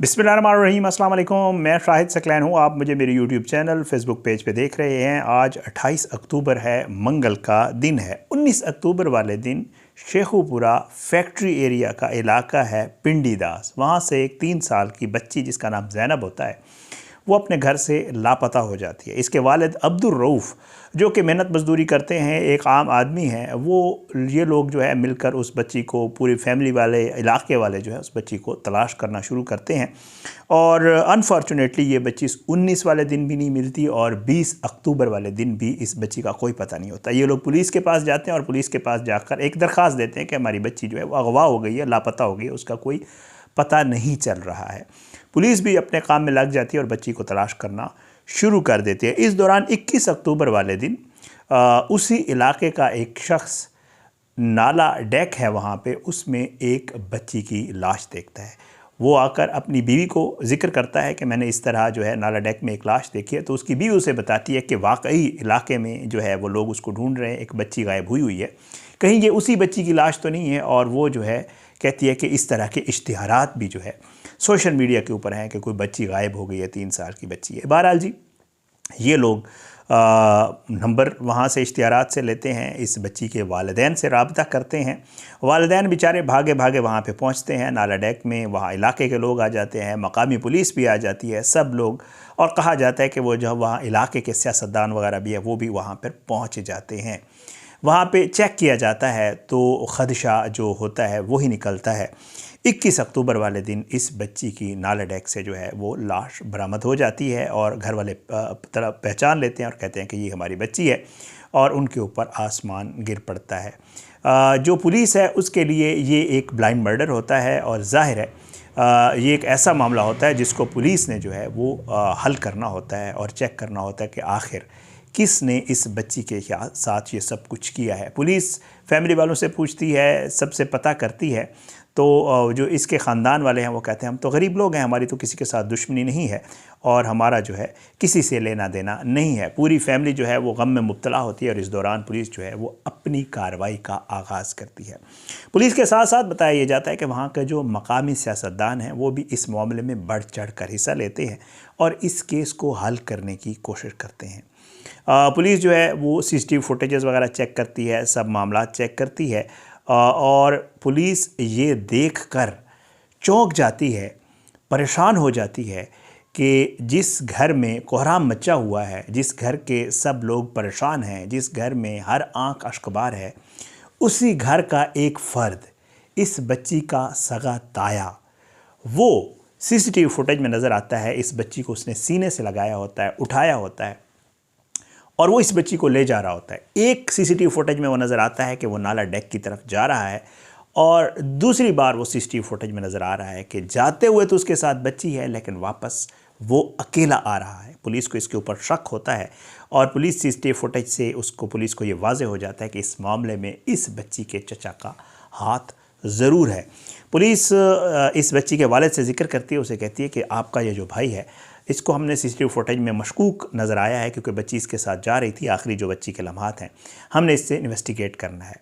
बिस्मिल्लाहिर्रहमानिर्रहीम, अस्सलाम वालेकुम। मैं शाहिद सकलैन हूँ। आप मुझे मेरे यूट्यूब चैनल फेसबुक पेज पे देख रहे हैं। आज 28 अक्टूबर है, मंगल का दिन है। 19 अक्टूबर वाले दिन शेखुपुरा फैक्ट्री एरिया का इलाका है पिंडी दास, वहाँ से एक 3 साल की बच्ची जिसका नाम ज़ैनब होता है वो अपने घर से लापता हो जाती है। इसके वालिद अब्दुल रऊफ़ जो कि मेहनत मजदूरी करते हैं, एक आम आदमी हैं, वो ये लोग जो है मिलकर उस बच्ची को, पूरी फैमिली वाले, इलाके वाले जो है उस बच्ची को तलाश करना शुरू करते हैं। और अनफॉर्चुनेटली ये बच्ची 19 वाले दिन भी नहीं मिलती और 20 अक्टूबर वाले दिन भी इस बच्ची का कोई पता नहीं होता। ये लोग पुलिस के पास जाते हैं और पुलिस के पास जाकर एक दरख्वास्त देते हैं कि हमारी बच्ची जो है वो अगवा हो गई है, लापता हो गई है, उसका कोई पता नहीं चल रहा है। पुलिस भी अपने काम में लग जाती है और बच्ची को तलाश करना शुरू कर देती है। इस दौरान 21 अक्टूबर वाले दिन उसी इलाके का एक शख्स, नाला डेक है वहाँ पे, उसमें एक बच्ची की लाश देखता है। वो आकर अपनी बीवी को जिक्र करता है कि मैंने इस तरह जो है नाला डेक में एक लाश देखी है। तो उसकी बीवी उसे बताती है कि वाकई इलाके में जो है वो लोग उसको ढूंढ रहे हैं, एक बच्ची गायब हुई हुई है, कहीं ये उसी बच्ची की लाश तो नहीं है। और वो जो है कहती है कि इस तरह के इश्तिहारात भी जो है सोशल मीडिया के ऊपर हैं कि कोई बच्ची गायब हो गई है, 3 साल की बच्ची है। बहरहाल जी, ये लोग नंबर वहाँ से इश्तिहारात से लेते हैं, इस बच्ची के वालिदैन से रब्ता करते हैं। वालिदैन बेचारे भागे भागे वहाँ पे पहुँचते हैं नाला डेक में। वहाँ इलाके के लोग आ जाते हैं, मकामी पुलिस भी आ जाती है, सब लोग। और कहा जाता है कि वो जो वहाँ इलाके के सियासतदान वगैरह भी है वो भी वहाँ पर पहुँच जाते हैं। वहाँ पे चेक किया जाता है तो ख़दशा जो होता है वही निकलता है। 21 अक्टूबर वाले दिन इस बच्ची की नाला डेक से जो है वो लाश बरामद हो जाती है और घर वाले तरफ पहचान लेते हैं और कहते हैं कि ये हमारी बच्ची है, और उनके ऊपर आसमान गिर पड़ता है। जो पुलिस है उसके लिए ये एक ब्लाइंड मर्डर होता है और ज़ाहिर है ये एक ऐसा मामला होता है जिसको पुलिस ने जो है वो हल करना होता है और चेक करना होता है कि आखिर किसने इस बच्ची के साथ ये सब कुछ किया है। पुलिस फैमिली वालों से पूछती है, सबसे पता करती है। तो जो इसके ख़ानदान वाले हैं वो कहते हैं हम तो गरीब लोग हैं, हमारी तो किसी के साथ दुश्मनी नहीं है और हमारा जो है किसी से लेना देना नहीं है। पूरी फैमिली जो है वो गम में मुब्तला होती है और इस दौरान पुलिस जो है वो अपनी कार्रवाई का आगाज़ करती है। पुलिस के साथ साथ बताया जाता है कि वहाँ के जो मकामी सियासतदान हैं वो भी इस मामले में बढ़ चढ़ कर हिस्सा लेते हैं और इस केस को हल करने की कोशिश करते हैं। पुलिस जो है वो CCTV फुटेजेस वगैरह चेक करती है, सब मामला चेक करती है और पुलिस ये देखकर चौंक जाती है, परेशान हो जाती है कि जिस घर में कोहराम मचा हुआ है, जिस घर के सब लोग परेशान हैं, जिस घर में हर आंख अश्कबार है, उसी घर का एक फ़र्द, इस बच्ची का सगा ताया, वो CCTV फुटेज में नज़र आता है। इस बच्ची को उसने सीने से लगाया होता है, उठाया होता है और वो इस बच्ची को ले जा रहा होता है। एक CCTV फुटेज में वो नज़र आता है कि वो नाला डेक की तरफ जा रहा है और दूसरी बार वो CCTV फुटेज में नज़र आ रहा है कि जाते हुए तो उसके साथ बच्ची है लेकिन वापस वो अकेला आ रहा है। पुलिस को इसके ऊपर शक होता है और पुलिस CCTV फुटेज से पुलिस को ये वाज़ेह हो जाता है कि इस मामले में इस बच्ची के चचा का हाथ ज़रूर है। पुलिस इस बच्ची के वालिद से जिक्र करती है, उसे कहती है कि आपका ये जो भाई है इसको हमने CCTV फुटेज में मशकूक नज़र आया है क्योंकि बच्ची इसके साथ जा रही थी, आखिरी जो बच्ची के लम्हात हैं, हमने इससे इन्वेस्टिगेट करना है।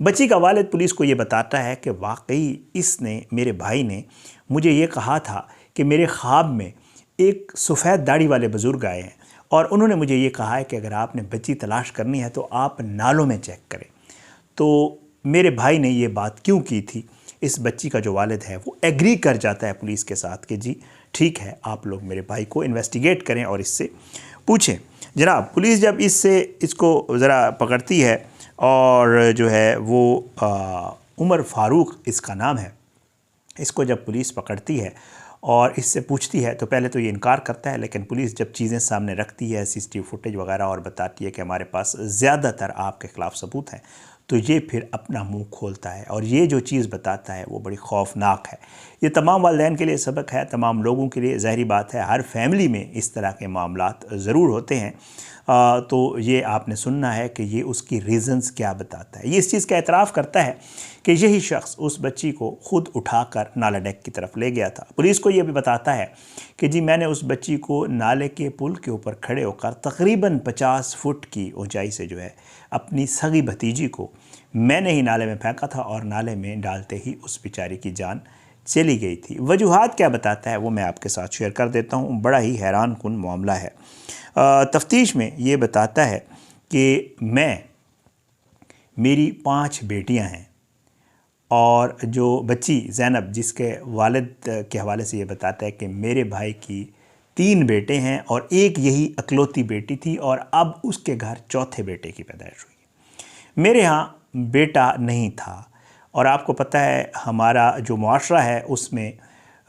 बच्ची का वालिद पुलिस को ये बताता है कि वाकई इसने, मेरे भाई ने मुझे ये कहा था कि मेरे ख्वाब में एक सफ़ेद दाढ़ी वाले बुज़ुर्ग आए हैं और उन्होंने मुझे ये कहा है कि अगर आपने बच्ची तलाश करनी है तो आप नालों में चेक करें। तो मेरे भाई ने ये बात क्यों की थी? इस बच्ची का जो वालिद है वो एग्री कर जाता है पुलिस के साथ कि जी ठीक है, आप लोग मेरे भाई को इन्वेस्टिगेट करें और इससे पूछें। जनाब, पुलिस जब इसको ज़रा पकड़ती है और जो है वो उमर फ़ारूक इसका नाम है, इसको जब पुलिस पकड़ती है और इससे पूछती है तो पहले तो ये इनकार करता है, लेकिन पुलिस जब चीज़ें सामने रखती है, CCTV फुटेज वगैरह, और बताती है कि हमारे पास ज़्यादातर आपके ख़िलाफ़ सबूत हैं, तो ये फिर अपना मुंह खोलता है और ये जो चीज़ बताता है वो बड़ी खौफनाक है। ये तमाम वालिदैन के लिए सबक है, तमाम लोगों के लिए। ज़ाहिरी बात है हर फैमिली में इस तरह के मामलात ज़रूर होते हैं। तो ये आपने सुनना है कि ये उसकी रीज़न्स क्या बताता है। ये इस चीज़ का एतराफ़ करता है कि यही शख्स उस बच्ची को ख़ुद उठाकर नाला डेक की तरफ ले गया था। पुलिस को ये भी बताता है कि जी मैंने उस बच्ची को नाले के पुल के ऊपर खड़े होकर तकरीबन 50 फुट की ऊंचाई से जो है अपनी सगी भतीजी को मैंने ही नाले में फेंका था और नाले में डालते ही उस बेचारी की जान चली गई थी। वजूहात क्या बताता है वो मैं आपके साथ शेयर कर देता हूँ। बड़ा ही हैरान कुन मामला है। तफ्तीश में ये बताता है कि मेरी 5 बेटियां हैं और जो बच्ची ज़ैनब, जिसके वालिद के हवाले से ये बताता है कि मेरे भाई की 3 बेटे हैं और एक यही अकलौती बेटी थी और अब उसके घर चौथे बेटे की पैदाइश हुई। मेरे यहाँ बेटा नहीं था और आपको पता है हमारा जो मुआशरा है उसमें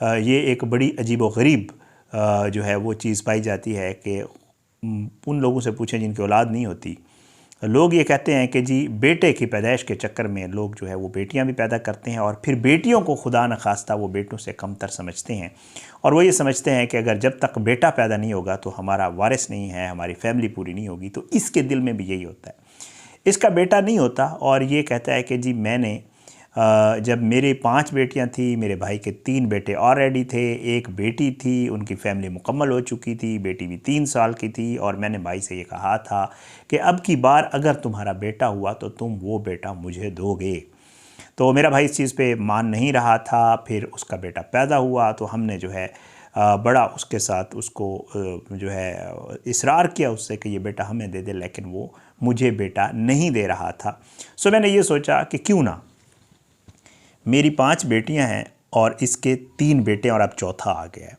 ये एक बड़ी अजीब व गरीब जो है वो चीज़ पाई जाती है कि उन लोगों से पूछें जिनकी औलाद नहीं होती, लोग ये कहते हैं कि जी बेटे की पैदाइश के चक्कर में लोग जो है वो बेटियां भी पैदा करते हैं और फिर बेटियों को खुदा न खास्ता वो बेटों से कमतर समझते हैं और वो ये समझते हैं कि अगर जब तक बेटा पैदा नहीं होगा तो हमारा वारिस नहीं है, हमारी फैमिली पूरी नहीं होगी। तो इसके दिल में भी यही होता है। इसका बेटा नहीं होता और ये कहता है कि जी मैंने जब मेरे 5 बेटियां थी, मेरे भाई के 3 बेटे ऑलरेडी थे, एक बेटी थी, उनकी फैमिली मुकम्मल हो चुकी थी, बेटी भी 3 साल की थी और मैंने भाई से ये कहा था कि अब की बार अगर तुम्हारा बेटा हुआ तो तुम वो बेटा मुझे दोगे। तो मेरा भाई इस चीज़ पे मान नहीं रहा था। फिर उसका बेटा पैदा हुआ तो हमने जो है बड़ा उसके साथ उसको जो है इसरार किया उससे कि ये बेटा हमें दे दे, लेकिन वो मुझे बेटा नहीं दे रहा था। सो मैंने ये सोचा कि क्यों ना, मेरी 5 बेटियां हैं और इसके 3 बेटे और अब चौथा आ गया है,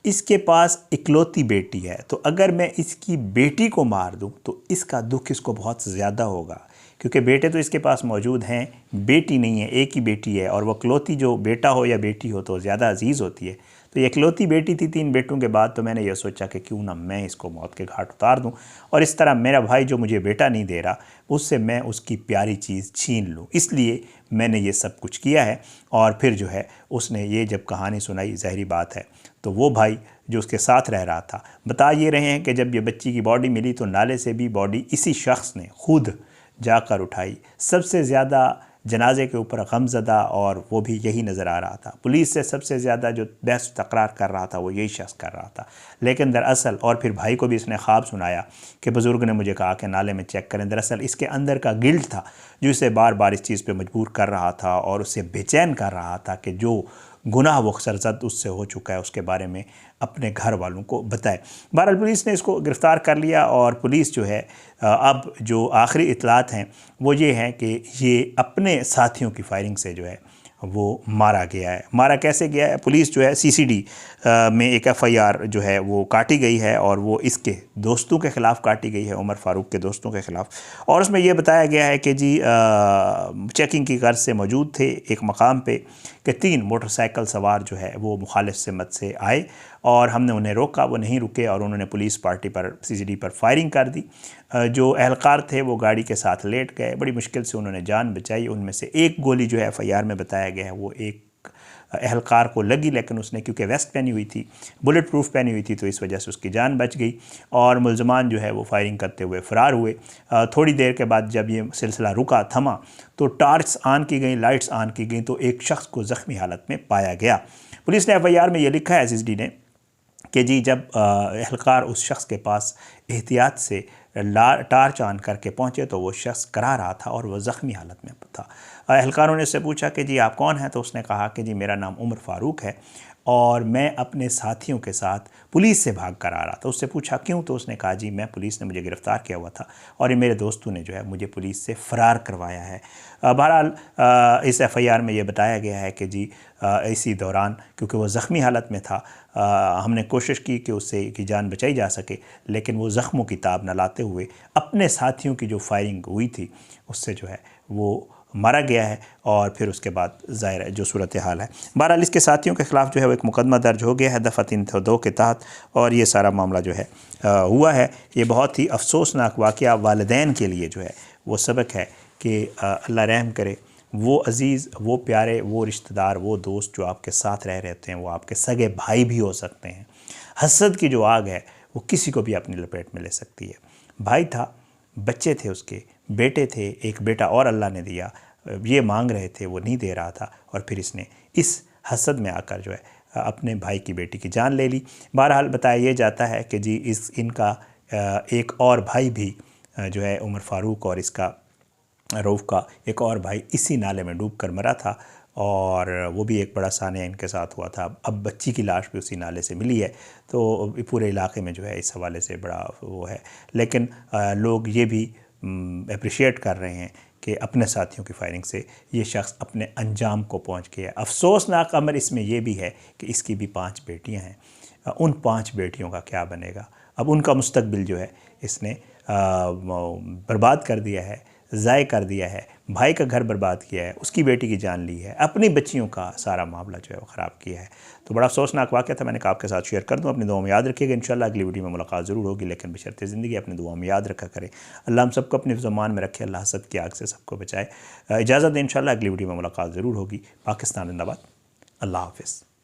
इसके पास इकलौती बेटी है, तो अगर मैं इसकी बेटी को मार दूं तो इसका दुख इसको बहुत ज़्यादा होगा, क्योंकि बेटे तो इसके पास मौजूद हैं, बेटी नहीं है, एक ही बेटी है और वह इकलौती जो बेटा हो या बेटी हो तो ज़्यादा अजीज़ होती है। तो ये इकलौती बेटी थी 3 बेटों के बाद, तो मैंने ये सोचा कि क्यों ना मैं इसको मौत के घाट उतार दूं और इस तरह मेरा भाई जो मुझे बेटा नहीं दे रहा उससे मैं उसकी प्यारी चीज़ छीन लूं। इसलिए मैंने ये सब कुछ किया है। और फिर जो है उसने ये जब कहानी सुनाई, ज़ाहिरी बात है तो वो भाई जो उसके साथ रह रहा था, बता ये रहे हैं कि जब ये बच्ची की बॉडी मिली तो नाले से भी बॉडी इसी शख्स ने खुद जाकर उठाई। सबसे ज़्यादा जनाजे के ऊपर गमज़दा और वो भी यही नज़र आ रहा था। पुलिस से सबसे ज़्यादा जो बहस तकरार कर रहा था वो यही शख्स कर रहा था। लेकिन दरअसल, और फिर भाई को भी इसने ख्वाब सुनाया कि बुज़ुर्ग ने मुझे कहा कि नाले में चेक करें। दरअसल इसके अंदर का गिल्ट था जो इसे बार बार इस चीज़ पे मजबूर कर रहा था और उसे बेचैन कर रहा था कि जो गुनाह वो सरजद उससे हो चुका है उसके बारे में अपने घर वालों को बताए। बहरहाल पुलिस ने इसको गिरफ़्तार कर लिया और पुलिस जो है अब जो आखिरी इतलात हैं वो ये हैं कि ये अपने साथियों की फायरिंग से जो है वो मारा गया है। मारा कैसे गया है? पुलिस जो है सीसीडी में एक एफआईआर जो है वो काटी गई है और वो इसके दोस्तों के ख़िलाफ़ काटी गई है, उमर फ़ारूक के दोस्तों के ख़िलाफ़। और उसमें यह बताया गया है कि जी चेकिंग की गर्ज से मौजूद थे एक मकाम पे कि 3 मोटरसाइकिल सवार जो है वो मुखालिफ सिमत से आए और हमने उन्हें रोका, वो नहीं रुके और उन्होंने पुलिस पार्टी पर सीसीडी पर फायरिंग कर दी। जो अहलकार थे वो गाड़ी के साथ लेट गए, बड़ी मुश्किल से उन्होंने जान बचाई। उनमें से एक गोली जो है एफआईआर में बताया गया है वो एक अहलकार को लगी, लेकिन उसने क्योंकि वेस्ट पहनी हुई थी, बुलेट प्रूफ पहनी हुई थी, तो इस वजह से उसकी जान बच गई और मुल्ज़मान जो है वो फायरिंग करते हुए फ़रार हुए। थोड़ी देर के बाद जब ये सिलसिला रुका थमा तो टार्च ऑन की गई, लाइट्स ऑन की गई, तो एक शख्स को ज़ख्मी हालत में पाया गया। पुलिस ने एफआईआर में ये लिखा है एसएसडी ने कि जी जब अहलकार उस शख्स के पास एहतियात से टार्च ऑन करके पहुँचे तो वो शख्स करा रहा था और वह ज़ख्मी हालत में था। अहलकारों ने उससे पूछा कि जी आप कौन हैं? तो उसने कहा कि जी मेरा नाम उमर फ़ारूक है और मैं अपने साथियों के साथ पुलिस से भाग कर आ रहा था। उससे पूछा क्यों? तो उसने कहा जी मैं पुलिस ने मुझे गिरफ़्तार किया हुआ था और ये मेरे दोस्तों ने जो है मुझे पुलिस से फ़रार करवाया है। बहरहाल इस एफआईआर में ये बताया गया है कि जी इसी दौरान क्योंकि वो ज़ख्मी हालत में था, हमने कोशिश की कि उससे की जान बचाई जा सके, लेकिन वो ज़ख्मों की ताब न लाते हुए अपने साथियों की जो फायरिंग हुई थी उससे जो है वो मारा गया है और फिर उसके बाद ज़ाहिर है जो सूरत हाल है। बहरहाल इसके साथियों के ख़िलाफ़ जो है वो एक मुकदमा दर्ज हो गया है दफ़ा 302 के तहत और ये सारा मामला जो है हुआ है। ये बहुत ही अफसोसनाक वाक़या वालिदैन के लिए जो है वो सबक है कि अल्लाह रहम करे, वो अज़ीज़, वो प्यारे, वो रिश्तेदार, वो दोस्त जो आपके साथ रह रहते हैं वो आपके सगे भाई भी हो सकते हैं। हसद की जो आग है वो किसी को भी अपनी लपेट में ले सकती है। भाई था, बच्चे थे, उसके बेटे थे, एक बेटा और अल्लाह ने दिया, ये मांग रहे थे वो नहीं दे रहा था और फिर इसने इस हसद में आकर जो है अपने भाई की बेटी की जान ले ली। बहरहाल बताया ये जाता है कि जी इनका एक और भाई भी जो है उमर फ़ारूक और इसका रऊफ़ का एक और भाई इसी नाले में डूब कर मरा था और वो भी एक बड़ा सान्या इनके साथ हुआ था। अब बच्ची की लाश भी उसी नाले से मिली है, तो पूरे इलाके में जो है इस हवाले से बड़ा वो है। लेकिन लोग ये भी अप्रिशिएट कर रहे हैं कि अपने साथियों की फायरिंग से ये शख्स अपने अंजाम को पहुंच गया है। अफसोसनाक अमर इसमें यह भी है कि इसकी भी 5 बेटियां हैं। उन 5 बेटियों का क्या बनेगा? अब उनका मुस्तकबिल जो है इसने बर्बाद कर दिया है, ज़ाय कर दिया है। भाई का घर बर्बाद किया है, उसकी बेटी की जान ली है, अपनी बच्चियों का सारा मामला जो है वो ख़राब किया है। तो बड़ा अफसोसनाक वाक़या था, मैंने कहा आपके साथ शेयर कर दूँ। अपनी दुआ में याद रखिएगा। इंशाल्लाह अगली वीडियो में मुलाकात ज़रूर होगी, लेकिन बशर्ते ज़िंदगी अपनी दुआ में याद रखा करें। अल्लाह हम सबको अपने ज़मान में रखे, अल्लाह हसद की आग से सबको बचाए। इजाज़त दें, इंशाल्लाह अगली वीडियो में मुलाकात ज़रूर होगी। पाकिस्तान जिंदाबाद। अल्लाह हाफ़िज़।